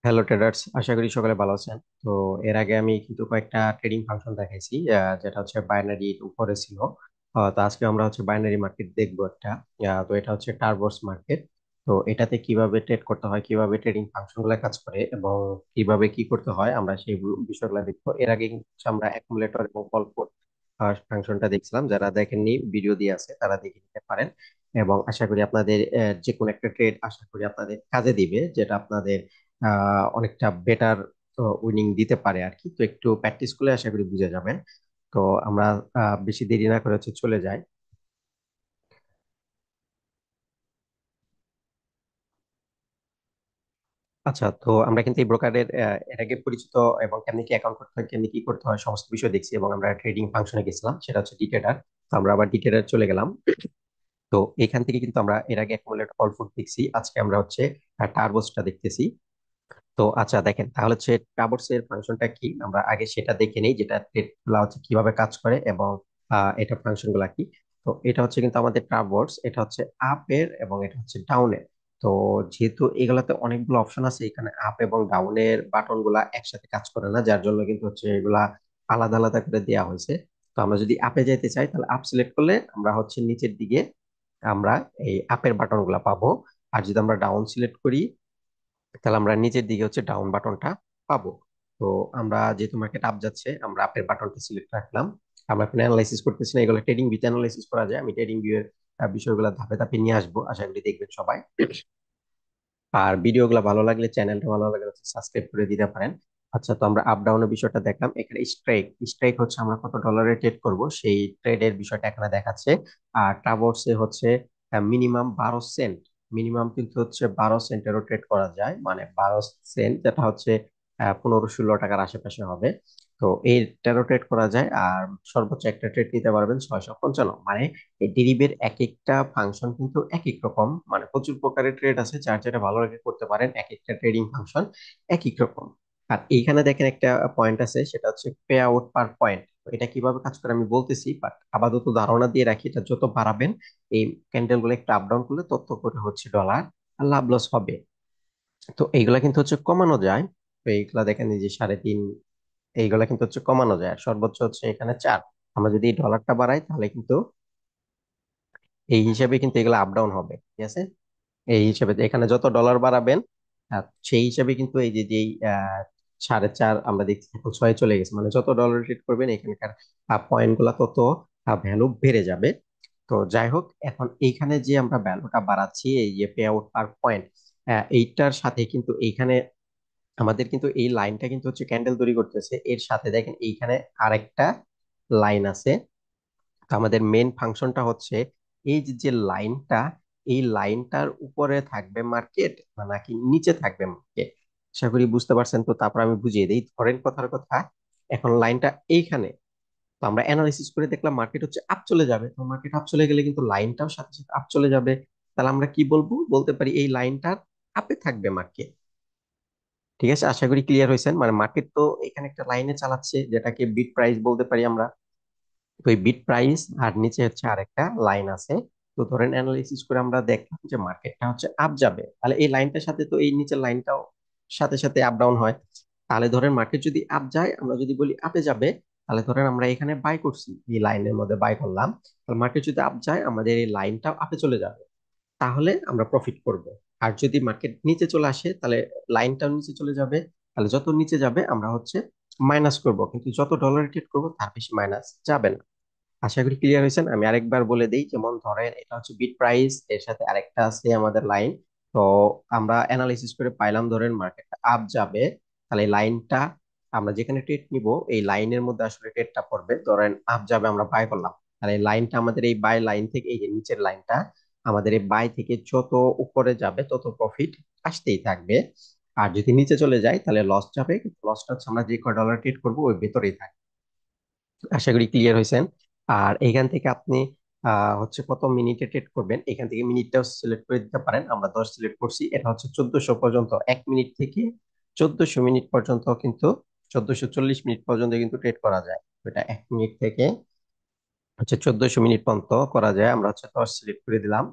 Hello traders, আশা করি সকালে ভালো আছেন। তো এর আগে আমি কিন্তু কয়েকটা ট্রেডিং ফাংশন দেখাইছি, যেটা হচ্ছে বাইনারির উপরে ছিল। তো আজকে আমরা হচ্ছে বাইনারি মার্কেট দেখবো একটা। তো এটা হচ্ছে টার্বোস মার্কেট। তো এটাতে কিভাবে ট্রেড করতে হয়, কিভাবে ট্রেডিং ফাংশন গুলো কাজ করে এবং কিভাবে কি করতে হয়, আমরা সেই বিষয়গুলো দেখবো। এর আগে কিন্তু হচ্ছে আমরা অ্যাকুমুলেটর এবং কল ফাংশনটা দেখছিলাম। যারা দেখেননি, ভিডিও দিয়ে আছে, তারা দেখে নিতে পারেন। এবং আশা করি আপনাদের যে কোনো একটা ট্রেড আশা করি আপনাদের কাজে দিবে, যেটা আপনাদের অনেকটা বেটার উইনিং দিতে পারে আর কি। তো একটু প্র্যাকটিস করলে আশা করি বুঝে যাবেন। তো আমরা বেশি দেরি না করে হচ্ছে চলে যাই। আচ্ছা, তো আমরা কিন্তু এই ব্রোকারের এর আগে পরিচিত এবং কেমনি কি অ্যাকাউন্ট করতে হয়, কেমনি কি করতে হয়, সমস্ত বিষয় দেখছি। এবং আমরা ট্রেডিং ফাংশনে গেছিলাম, সেটা হচ্ছে ডিটেডার। তো আমরা আবার ডিটেডার চলে গেলাম। তো এখান থেকে কিন্তু আমরা এর আগে অ্যাকুমুলেট অল ফুড দেখছি, আজকে আমরা হচ্ছে টার্বোসটা দেখতেছি। তো আচ্ছা দেখেন, তাহলে হচ্ছে ট্রাভার্স এর ফাংশনটা কি, আমরা আগে সেটা দেখে নেই, যেটা টেট গুলা হচ্ছে কিভাবে কাজ করে এবং এটা ফাংশন গুলা কি। তো এটা হচ্ছে কিন্তু আমাদের ট্রাভার্স, এটা হচ্ছে আপের এবং এটা হচ্ছে ডাউনের। তো যেহেতু এগুলাতে অনেকগুলো অপশন আছে, এখানে আপ এবং ডাউনের বাটন গুলা একসাথে কাজ করে না, যার জন্য কিন্তু হচ্ছে এগুলা আলাদা আলাদা করে দেওয়া হয়েছে। তো আমরা যদি আপে যেতে চাই, তাহলে আপ সিলেক্ট করলে আমরা হচ্ছে নিচের দিকে আমরা এই আপের বাটন গুলা পাবো। আর যদি আমরা ডাউন সিলেক্ট করি, তাহলে আমরা নিচের দিকে হচ্ছে ডাউন বাটনটা পাবো। তো আমরা যেহেতু মার্কেট আপ যাচ্ছে, আমরা আপের বাটনটা সিলেক্ট রাখলাম। আমরা এখন অ্যানালাইসিস করতেছি না, এগুলো ট্রেডিং ভিউ অ্যানালাইসিস করা যায়। আমি ট্রেডিং ভিউ এর বিষয়গুলো ধাপে ধাপে নিয়ে আসবো, আশা করি দেখবেন সবাই। আর ভিডিওগুলো ভালো লাগলে, চ্যানেলটা ভালো লাগলে সাবস্ক্রাইব করে দিতে পারেন। আচ্ছা, তো আমরা আপ ডাউনের বিষয়টা দেখলাম। এখানে স্ট্রাইক স্ট্রাইক হচ্ছে আমরা কত ডলারে ট্রেড করব, সেই ট্রেডের বিষয়টা এখানে দেখাচ্ছে। আর ট্রাভার্সে হচ্ছে মিনিমাম 12 সেন্ট। মিনিমাম কিন্তু হচ্ছে 12 সেন্টেরও ট্রেড করা যায়, মানে 12 সেন্ট যেটা হচ্ছে 15-16 টাকার আশেপাশে হবে। তো এইটারও ট্রেড করা যায়। আর সর্বোচ্চ একটা ট্রেড নিতে পারবেন 655, মানে এই ডেরিভের এক একটা ফাংশন কিন্তু এক এক রকম, মানে প্রচুর প্রকারের ট্রেড আছে, যার যেটা ভালো লাগে করতে পারেন। এক একটা ট্রেডিং ফাংশন এক এক রকম। আর এইখানে দেখেন একটা পয়েন্ট আছে, সেটা হচ্ছে পে আউট পার পয়েন্ট। এটা কিভাবে কাজ করে আমি বলতেছি, বাট আপাতত ধারণা দিয়ে রাখি, এটা যত বাড়াবেন এই ক্যান্ডেল গুলো একটু আপ ডাউন করলে তত করে হচ্ছে ডলার লাভ লস হবে। তো এইগুলা কিন্তু হচ্ছে কমানো যায়। তো এইগুলা দেখেন, এই যে 3.5, এইগুলা কিন্তু হচ্ছে কমানো যায়। আর সর্বোচ্চ হচ্ছে এখানে 4। আমরা যদি এই ডলারটা বাড়াই, তাহলে কিন্তু এই হিসাবে কিন্তু এগুলো আপ ডাউন হবে, ঠিক আছে। এই হিসাবে এখানে যত ডলার বাড়াবেন, সেই হিসাবে কিন্তু এই যে যেই 4.5 আমরা দেখছি এখন 6 চলে গেছে, মানে যত ডলার ট্রেড করবেন এখানকার পয়েন্ট গুলা তত ভ্যালু বেড়ে যাবে। তো যাই হোক, এখন এইখানে যে আমরা ভ্যালুটা বাড়াচ্ছি, এই যে পে আউট পার পয়েন্ট, এইটার সাথে কিন্তু এইখানে আমাদের কিন্তু এই লাইনটা কিন্তু হচ্ছে ক্যান্ডেল তৈরি করতেছে। এর সাথে দেখেন এইখানে আরেকটা লাইন আছে। তো আমাদের মেন ফাংশনটা হচ্ছে এই যে যে লাইনটা, এই লাইনটার উপরে থাকবে মার্কেট নাকি নিচে থাকবে মার্কেট। আশা করি বুঝতে পারছেন। তো তারপর আমি বুঝিয়ে দিই, ধরেন কথার কথা, এখন লাইনটা এইখানে। তো আমরা অ্যানালাইসিস করে দেখলাম মার্কেট হচ্ছে আপ চলে যাবে। তো মার্কেট আপ চলে গেলে কিন্তু লাইনটাও সাথে সাথে আপ চলে যাবে। তাহলে আমরা কি বলবো, বলতে পারি এই লাইনটার আপে থাকবে মার্কেট। ঠিক আছে, আশা করি ক্লিয়ার হয়েছেন। মানে মার্কেট তো এখানে একটা লাইনে চালাচ্ছে, যেটাকে বিট প্রাইস বলতে পারি আমরা। তো এই বিট প্রাইস আর নিচে হচ্ছে আরেকটা লাইন আছে। তো ধরেন অ্যানালাইসিস করে আমরা দেখলাম যে মার্কেটটা হচ্ছে আপ যাবে, তাহলে এই লাইনটার সাথে তো এই নিচের লাইনটাও সাথে সাথে আপ ডাউন হয়। তাহলে ধরেন মার্কেট যদি আপ যায়, আমরা যদি বলি আপে যাবে, তাহলে ধরেন আমরা এখানে বাই করছি, এই লাইনের মধ্যে বাই করলাম। তাহলে মার্কেট যদি আপ যায়, আমাদের এই লাইনটাও আপে চলে যাবে, তাহলে আমরা প্রফিট করব। আর যদি মার্কেট নিচে চলে আসে, তাহলে লাইনটাও নিচে চলে যাবে। তাহলে যত নিচে যাবে আমরা হচ্ছে মাইনাস করব, কিন্তু যত ডলার ট্রেড করবো তার বেশি মাইনাস যাবে না। আশা করি ক্লিয়ার হয়েছেন। আমি আরেকবার বলে দিই, যেমন ধরেন এটা হচ্ছে বিট প্রাইস, এর সাথে আরেকটা আছে আমাদের লাইন। তো আমরা অ্যানালাইসিস করে পাইলাম ধরেন মার্কেটটা আপ যাবে, তাহলে এই লাইনটা আমরা যেখানে ট্রেড নিব, এই লাইনের মধ্যে আসলে ট্রেডটা পড়বে। ধরেন আপ যাবে, আমরা বাই করলাম, তাহলে এই লাইনটা আমাদের এই বাই লাইন থেকে, এই যে নিচের লাইনটা, আমাদের এই বাই থেকে যত উপরে যাবে তত প্রফিট আসতেই থাকবে। আর যদি নিচে চলে যায়, তাহলে লস যাবে, কিন্তু লসটা হচ্ছে আমরা যে কয় ডলার ট্রেড করবো ওই ভেতরেই থাকবে। আশা করি ক্লিয়ার হয়েছেন। আর এখান থেকে আপনি হচ্ছে কত মিনিটে ট্রেড করবেন, এখান থেকে মিনিটটাও সিলেক্ট করে দিতে পারেন। আমরা 10 সিলেক্ট করছি, এটা হচ্ছে 1400 পর্যন্ত, 1 মিনিট থেকে 1400 মিনিট পর্যন্ত কিন্তু, 1440 মিনিট পর্যন্ত কিন্তু ট্রেড করা যায়। এটা 1 মিনিট থেকে হচ্ছে 1400 মিনিট পর্যন্ত করা যায়। আমরা হচ্ছে 10 সিলেক্ট করে দিলাম।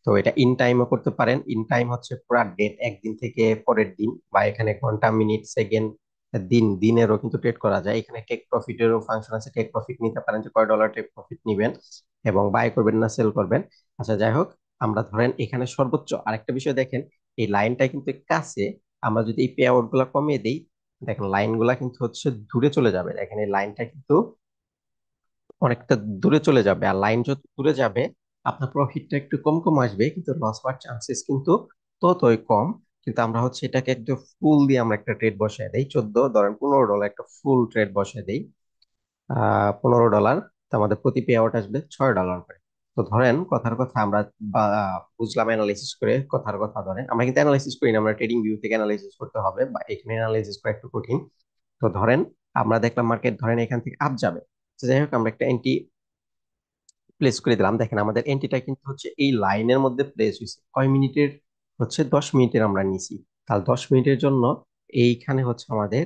তো এটা ইন টাইমও করতে পারেন। ইন টাইম হচ্ছে পুরা ডেট, একদিন থেকে পরের দিন, বা এখানে ঘন্টা, মিনিট, সেকেন্ড, দিনেরও কিন্তু ট্রেড করা যায়। এখানে টেক প্রফিটেরও ফাংশন আছে, টেক প্রফিট নিতে পারেন যে কয় ডলার টেক প্রফিট নিবেন এবং বাই করবেন না সেল করবেন। আচ্ছা যাই হোক, আমরা ধরেন এখানে সর্বোচ্চ আরেকটা বিষয় দেখেন, এই লাইনটা কিন্তু কাছে, আমরা যদি এই পে আউট গুলা কমিয়ে দিই, দেখেন লাইন গুলা কিন্তু হচ্ছে দূরে চলে যাবে। দেখেন এই লাইনটা কিন্তু অনেকটা দূরে চলে যাবে, আর লাইন যত দূরে যাবে আপনার প্রফিটটা একটু কম কম আসবে, কিন্তু লস হওয়ার চান্সেস কিন্তু ততই কম। কিন্তু আমরা হচ্ছে এটাকে একদম ফুল দিয়ে আমরা একটা ট্রেড বসায় দেই, 14 ধরেন $15 একটা ফুল ট্রেড বসায় দেই, $15, তো আমাদের প্রতি পে আউট আসবে $6 করে। তো ধরেন কথার কথা আমরা বুঝলাম অ্যানালাইসিস করে, কথার কথা ধরেন আমরা কিন্তু অ্যানালাইসিস করি না, আমরা ট্রেডিং ভিউ থেকে অ্যানালাইসিস করতে হবে, বা এখানে অ্যানালাইসিস করা একটু কঠিন। তো ধরেন আমরা দেখলাম মার্কেট ধরেন এখান থেকে আপ যাবে। তো যাই হোক, আমরা একটা এন্ট্রি প্লেস করে দিলাম। দেখেন আমাদের এন্ট্রিটা কিন্তু হচ্ছে এই লাইনের মধ্যে প্লেস হয়েছে কয় মিনিটের, হচ্ছে 10 মিনিটের আমরা নিছি। তাহলে 10 মিনিটের জন্য এইখানে হচ্ছে আমাদের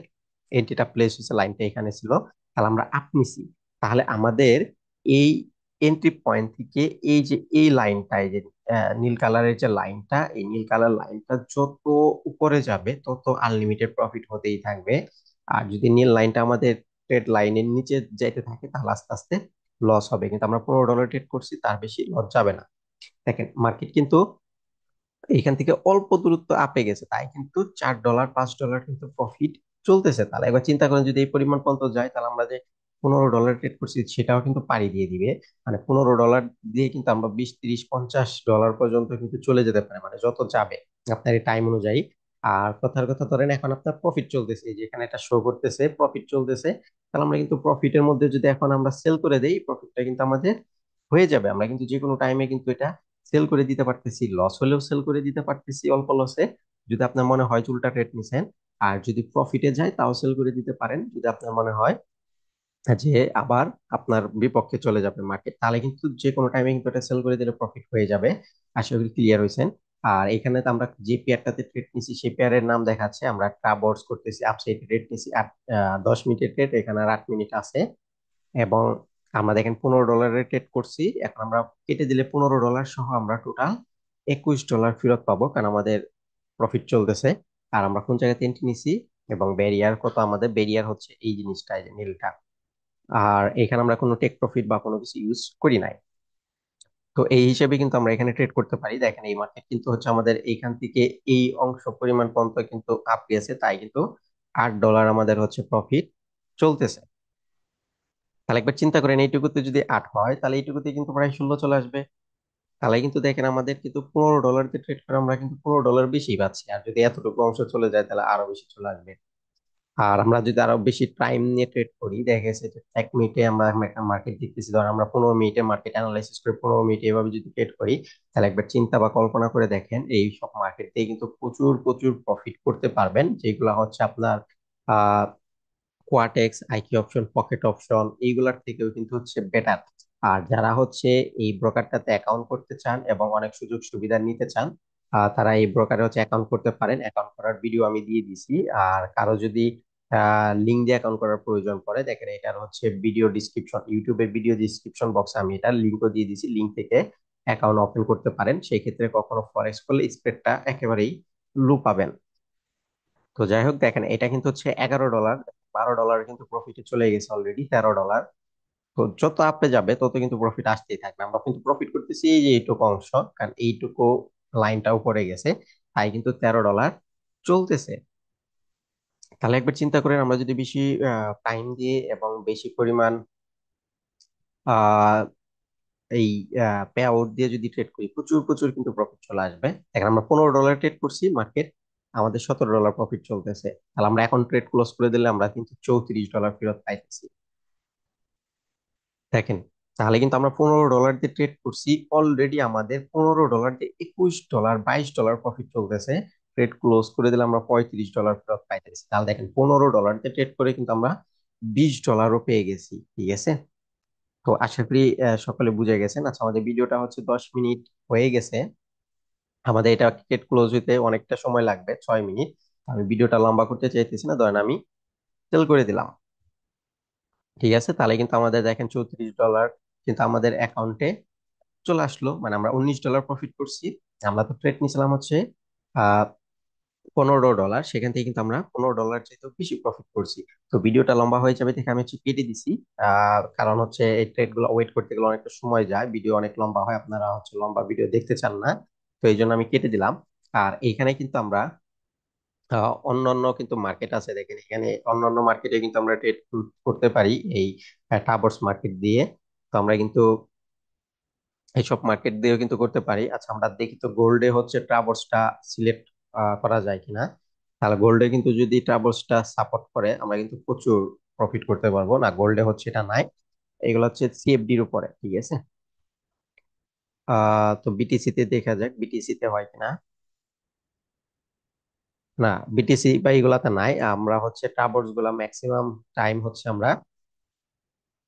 এন্ট্রিটা প্লেস হয়েছে, লাইনটা এখানে ছিল, তাহলে আমরা আপ নিছি। তাহলে আমাদের এই এন্ট্রি পয়েন্ট থেকে এই যে এই লাইনটা, এই যে নীল কালারের যে লাইনটা, এই নীল কালার লাইনটা যত উপরে যাবে তত আনলিমিটেড প্রফিট হতেই থাকবে। আর যদি নীল লাইনটা আমাদের ট্রেড লাইনের নিচে যাইতে থাকে তাহলে আস্তে আস্তে লস হবে। কিন্তু আমরা $15 ট্রেড করছি, তার বেশি লস যাবে না। দেখেন মার্কেট কিন্তু এখান থেকে অল্প দূরত্ব আপে গেছে, তাই কিন্তু $4 $5 কিন্তু প্রফিট চলতেছে। তাহলে একবার চিন্তা করেন যদি এই পরিমাণ পর্যন্ত যায়, তাহলে আমরা যে $15 ট্রেড করছি সেটাও কিন্তু পাড়ি দিয়ে দিবে। মানে $15 দিয়ে কিন্তু আমরা 20 30 50 ডলার পর্যন্ত কিন্তু চলে যেতে পারে, মানে যত যাবে আপনার এই টাইম অনুযায়ী। আর কথার কথা ধরেন এখন আপনার প্রফিট চলতেছে, এই যে এখানে একটা শো করতেছে প্রফিট চলতেছে, তাহলে আমরা কিন্তু প্রফিটের মধ্যে যদি এখন আমরা সেল করে দেই, প্রফিটটা কিন্তু আমাদের হয়ে যাবে। আমরা কিন্তু যে কোনো টাইমে কিন্তু এটা সেল করে দিতে পারতেছি, লস হলেও সেল করে দিতে পারতেছি অল্প লসে, যদি আপনার মনে হয় চুলটা ট্রেড নিছেন। আর যদি প্রফিটে যায় তাও সেল করে দিতে পারেন, যদি আপনার মনে হয় যে আবার আপনার বিপক্ষে চলে যাবে মার্কেট, তাহলে কিন্তু যে কোনো টাইমে কিন্তু এটা সেল করে দিলে প্রফিট হয়ে যাবে। আশা করি ক্লিয়ার হয়েছেন। আর এখানে তো আমরা যে পেয়ারটাতে ট্রেড নিছি সেই পেয়ারের নাম দেখাচ্ছে, আমরা ট্রাভার্স করতেছি, আপসাইড ট্রেড নিছি 10 মিনিটের ট্রেড, এখানে আর 8 মিনিট আছে। এবং আমরা দেখেন $15 ট্রেড করছি, এখন আমরা কেটে দিলে $15 সহ আমরা টোটাল $21 ফেরত পাবো, কারণ আমাদের প্রফিট চলতেছে। আর আমরা কোন জায়গাতে এন্ট্রি নিছি এবং ব্যারিয়ার কত, আমাদের ব্যারিয়ার হচ্ছে এই জিনিসটা, এই যে নীলটা। আর এখানে আমরা কোনো টেক প্রফিট বা কোনো কিছু ইউজ করি নাই। তো এই হিসেবে কিন্তু আমরা এখানে ট্রেড করতে পারি। দেখেন এই মার্কেট কিন্তু হচ্ছে আমাদের এইখান থেকে এই অংশ পরিমাণ পর্যন্ত কিন্তু আপ গেছে, তাই কিন্তু $8 আমাদের হচ্ছে প্রফিট চলতেছে। তাহলে একবার চিন্তা করেন এইটুকুতে যদি 8 হয়, তাহলে এইটুকুতে কিন্তু প্রায় 16 চলে আসবে। তাহলে কিন্তু দেখেন আমাদের কিন্তু $15 দিয়ে ট্রেড করে আমরা কিন্তু $15 বেশি পাচ্ছি, আর যদি এতটুকু অংশ চলে যায় তাহলে আরো বেশি চলে আসবে। আর আমরা যদি আরো বেশি টাইম নিয়ে ট্রেড করি, দেখা গেছে যে 1 মিনিটে আমরা একটা মার্কেট দেখতেছি, ধর আমরা 15 মিনিটে মার্কেট অ্যানালাইসিস করে 15 মিনিটে এভাবে যদি ট্রেড করি, তাহলে একবার চিন্তা বা কল্পনা করে দেখেন এই সব মার্কেট থেকে কিন্তু প্রচুর প্রচুর প্রফিট করতে পারবেন, যেগুলো হচ্ছে আপনার কোয়াটেক্স, আইকি অপশন, পকেট অপশন এইগুলার থেকেও কিন্তু হচ্ছে বেটার। আর যারা হচ্ছে এই ব্রোকারটাতে অ্যাকাউন্ট করতে চান এবং অনেক সুযোগ সুবিধা নিতে চান, তারা এই ব্রোকারে হচ্ছে অ্যাকাউন্ট করতে পারেন। অ্যাকাউন্ট করার ভিডিও আমি দিয়ে দিছি। আর কারো যদি লিঙ্ক দিয়ে অ্যাকাউন্ট করার প্রয়োজন পড়ে, দেখেন এটার হচ্ছে ভিডিও ডিসক্রিপশন, ইউটিউবের ভিডিও ডিসক্রিপশন বক্সে আমি এটার লিঙ্কও দিয়ে দিছি, লিঙ্ক থেকে অ্যাকাউন্ট ওপেন করতে পারেন। সেই ক্ষেত্রে কখনো ফরেক্স করলে স্প্রেডটা একেবারেই লো পাবেন। তো যাই হোক, দেখেন এটা কিন্তু হচ্ছে $11, $12 কিন্তু প্রফিটে চলে গেছে অলরেডি, $13। তো যত আপে যাবে তত কিন্তু প্রফিট আসতেই থাকবে। আমরা কিন্তু প্রফিট করতেছি এই যে এইটুকু অংশ, কারণ এইটুকু লাইনটা উপরে গেছে, তাই কিন্তু $13 চলতেছে। তাহলে একবার চিন্তা করেন আমরা যদি বেশি টাইম দিয়ে এবং বেশি পরিমাণ আহ এই পে আউট দিয়ে যদি ট্রেড করি, প্রচুর প্রচুর কিন্তু প্রফিট চলে আসবে। এখন আমরা $15 ট্রেড করছি, মার্কেট আমাদের $17 প্রফিট চলতেছে, তাহলে আমরা এখন ট্রেড ক্লোজ করে দিলে আমরা কিন্তু $34 ফেরত পাইতেছি। দেখেন তাহলে কিন্তু আমরা $15 দিয়ে ট্রেড করছি, অলরেডি আমাদের $15 দিয়ে $21 $22 প্রফিট চলতেছে। ট্রেড ক্লোজ করে দিলে আমরা $35 ফেরত পাইতেছি। তাহলে দেখেন $15 দিয়ে ট্রেড করে কিন্তু আমরা $20ও পেয়ে গেছি। ঠিক আছে, তো আশা করি সকলে বুঝে গেছেন। আচ্ছা, আমাদের ভিডিওটা হচ্ছে 10 মিনিট হয়ে গেছে, আমাদের এটা টিকেট ক্লোজ হইতে অনেকটা সময় লাগবে, 6 মিনিট। আমি ভিডিওটা লম্বা করতে চাইতেছি না, ধরেন আমি সেল করে দিলাম। ঠিক আছে, তাহলে কিন্তু আমাদের দেখেন $34 কিন্তু আমাদের অ্যাকাউন্টে চলে আসলো, মানে আমরা $19 প্রফিট করছি। আমরা তো ট্রেড নিয়েছিলাম হচ্ছে আহ $15, সেখান থেকে কিন্তু আমরা $15 চাইতেও বেশি প্রফিট করছি। তো ভিডিওটা লম্বা হয়ে যাবে দেখে আমি হচ্ছে কেটে দিছি। কারণ হচ্ছে এই ট্রেড গুলো ওয়েট করতে গেলে অনেকটা সময় যায়, ভিডিও অনেক লম্বা হয়, আপনারা হচ্ছে লম্বা ভিডিও দেখতে চান না। তো এই জন্য আমি কেটে দিলাম। আর এইখানে কিন্তু আমরা অন্যান্য কিন্তু মার্কেট আছে, দেখেন এখানে অন্যান্য মার্কেটে কিন্তু আমরা ট্রেড করতে পারি এই টাবর্স মার্কেট দিয়ে। তো আমরা কিন্তু এইসব মার্কেট দিয়েও কিন্তু করতে পারি। আচ্ছা আমরা দেখি তো গোল্ডে হচ্ছে ট্রাভার্সটা সিলেক্ট করা যায় কিনা। তাহলে গোল্ডে কিন্তু যদি ট্রাভার্সটা সাপোর্ট করে আমরা কিন্তু প্রচুর প্রফিট করতে পারবো। না, গোল্ডে হচ্ছে এটা নাই, এগুলো হচ্ছে সিএফডির উপরে, ঠিক আছে। তো বিটিসি তে দেখা যাক বিটিসি তে হয় কিনা। না, বিটিসি বা এগুলাতে নাই। আমরা হচ্ছে ট্রাভার্স গুলা ম্যাক্সিমাম টাইম হচ্ছে আমরা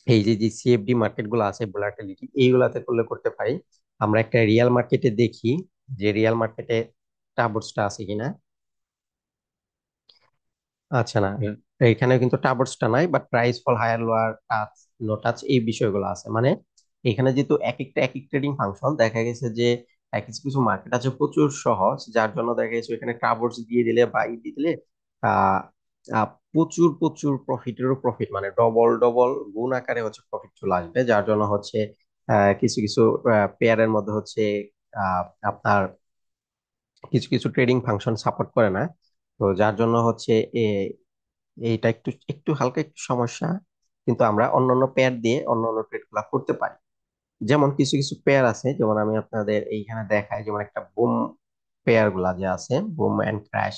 এই যে যে সিএফডি মার্কেট গুলো আছে ভোলাটিলিটি এইগুলাতে করলে করতে পারি। আমরা একটা রিয়েল মার্কেটে দেখি যে রিয়েল মার্কেটে ট্রাভার্সটা আছে কিনা। আচ্ছা না, এখানে কিন্তু টাবর্সটা নাই, but price fall higher lower touch no touch এই বিষয়গুলো আছে। মানে এখানে যেহেতু এক এক ট্রেডিং ফাংশন, দেখা গেছে যে কিছু কিছু মার্কেট আছে প্রচুর সহজ, যার জন্য দেখা গেছে এখানে টাবর্স দিয়ে দিলে বা দিয়ে দিলে আহ প্রচুর প্রচুর প্রফিটেরও প্রফিট, মানে ডবল ডবল গুণ আকারে হচ্ছে প্রফিট চলে আসবে। যার জন্য হচ্ছে কিছু কিছু পেয়ারের মধ্যে হচ্ছে আপনার কিছু কিছু ট্রেডিং ফাংশন সাপোর্ট করে না। তো যার জন্য হচ্ছে এইটা একটু একটু হালকা একটু সমস্যা। কিন্তু আমরা অন্যান্য পেয়ার দিয়ে অন্যান্য ট্রেড গুলা করতে পারি। যেমন কিছু কিছু পেয়ার আছে, যেমন আমি আপনাদের এইখানে দেখাই, যেমন একটা বুম পেয়ার গুলা যে আছে, বুম এন্ড ক্র্যাশ।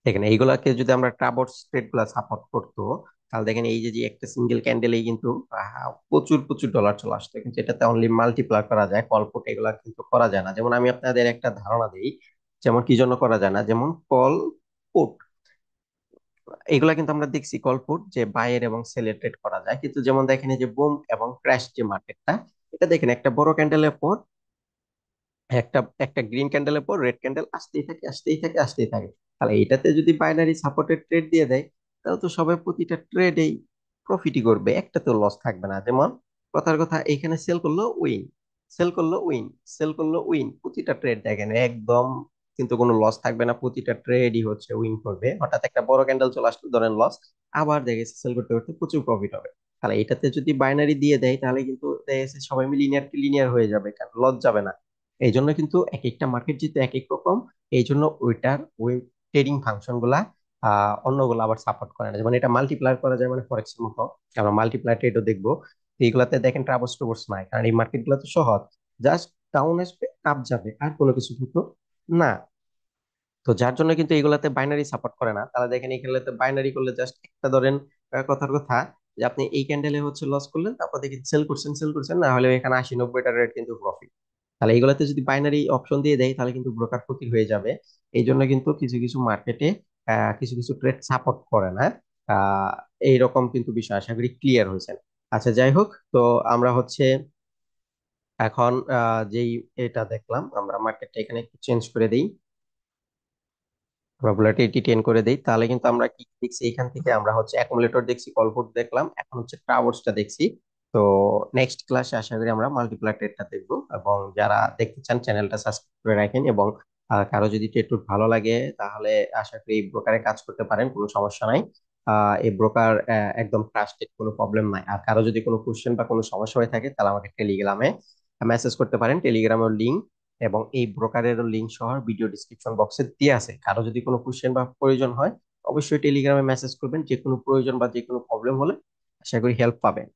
দেখেন এইগুলাকে যদি আমরা ট্রাভার্স ট্রেড গুলা সাপোর্ট করতো, তাহলে দেখেন এই যে যে একটা সিঙ্গেল ক্যান্ডেলেই কিন্তু প্রচুর প্রচুর ডলার চলে আসতো। কিন্তু এটাতে অনলি মাল্টিপ্লাই করা যায়, কলপুট এগুলা কিন্তু করা যায় না। যেমন আমি আপনাদের একটা ধারণা দিই, যেমন কি জন্য করা যায় না, যেমন কল পুট এগুলা কিন্তু আমরা দেখছি কলপুট যে বাইয়ের এবং সেলের ট্রেড করা যায়। কিন্তু যেমন দেখেন এই যে বুম এবং ক্র্যাশ যে মার্কেটটা, এটা দেখেন একটা বড় ক্যান্ডেলের পর একটা একটা গ্রিন ক্যান্ডেলের পর রেড ক্যান্ডেল আসতেই থাকে আসতেই থাকে আসতেই থাকে। তাহলে এটাতে যদি বাইনারি সাপোর্টেড ট্রেড দিয়ে দেয়, তাহলে তো সবাই প্রতিটা ট্রেডেই প্রফিটই করবে, একটা তো লস থাকবে না। যেমন কথার কথা এখানে সেল করলো উইন, সেল করলো উইন, সেল করলো উইন, প্রতিটা ট্রেড দেখেন একদম কিন্তু কোনো লস থাকবে না, প্রতিটা ট্রেডই হচ্ছে উইন করবে। হঠাৎ একটা বড় ক্যান্ডেল চলে আসলো ধরেন লস, আবার দেখেছে সেল করতে করতে প্রচুর প্রফিট হবে। তাহলে এটাতে যদি বাইনারি দিয়ে দেয় তাহলে কিন্তু দেখেছে সবাই মিলে লিনিয়ার লিনিয়ার হয়ে যাবে, কারণ লস যাবে না। এই জন্য কিন্তু এক একটা মার্কেট যেহেতু এক এক রকম, এই জন্য ওইটার ওই ট্রেডিং ফাংশন গুলা অন্যগুলো আবার সাপোর্ট করে না। যেমন এটা মাল্টিপ্লায়ার করা যায়, মানে ফরেক্স এর মতো আমরা মাল্টিপ্লায়ার ট্রেডও দেখবো। তো এইগুলাতে দেখেন ট্রাভার্স টুভার্স নাই, কারণ এই মার্কেট গুলো তো সহজ, জাস্ট ডাউন আসবে আপ যাবে, আর কোনো কিছু কিন্তু না। তো যার জন্য কিন্তু এগুলাতে বাইনারি সাপোর্ট করে না। তাহলে দেখেন এই খেলাতে বাইনারি করলে জাস্ট একটা ধরেন কথার কথা যে আপনি এই ক্যান্ডেলে হচ্ছে লস করলেন, তারপর দেখি সেল করছেন, না হলে এখানে 80-90টা রেট কিন্তু প্রফিট। তাহলে এইগুলাতে যদি বাইনারি অপশন দিয়ে দেয় তাহলে কিন্তু ব্রোকার ক্ষতি হয়ে যাবে। এই জন্য কিন্তু কিছু কিছু মার্কেটে কিছু কিছু ট্রেড সাপোর্ট করে না। আহ এইরকম কিন্তু বিষয় আশা করি ক্লিয়ার হয়েছে। আচ্ছা যাই হোক, তো আমরা হচ্ছে এখন যেই এটা দেখলাম, আমরা মার্কেটটা এখানে একটু চেঞ্জ করে দিই, আমরা ভোলাটিলিটি 10 করে দেই। তাহলে কিন্তু আমরা কি দেখছি এখান থেকে, আমরা হচ্ছে অ্যাকুমুলেটর দেখছি, কলপুট দেখলাম, এখন হচ্ছে ট্রাভার্সটা দেখছি। তো নেক্সট ক্লাসে আশা করি আমরা মাল্টিপ্লাই ট্রেডটা দেখবো। এবং যারা দেখতে চান চ্যানেলটা সাবস্ক্রাইব করে রাখেন। এবং কারো যদি ট্রেড ভালো লাগে তাহলে আশা করি ব্রোকারে কাজ করতে পারেন, কোনো সমস্যা নাই। এই ব্রোকার একদম ট্রাস্টেড, কোনো প্রবলেম নাই। আর কারো যদি কোনো কোশ্চেন বা কোনো সমস্যা হয়ে থাকে তাহলে আমাকে টেলিগ্রামে মেসেজ করতে পারেন। টেলিগ্রামের লিংক এবং এই ব্রোকারের লিংক সহ ভিডিও ডিসক্রিপশন বক্সে দিয়ে আছে। কারো যদি কোনো কোশ্চেন বা প্রয়োজন হয় অবশ্যই টেলিগ্রামে মেসেজ করবেন। যে কোনো প্রয়োজন বা যে কোনো প্রবলেম হলে আশা করি হেল্প পাবেন।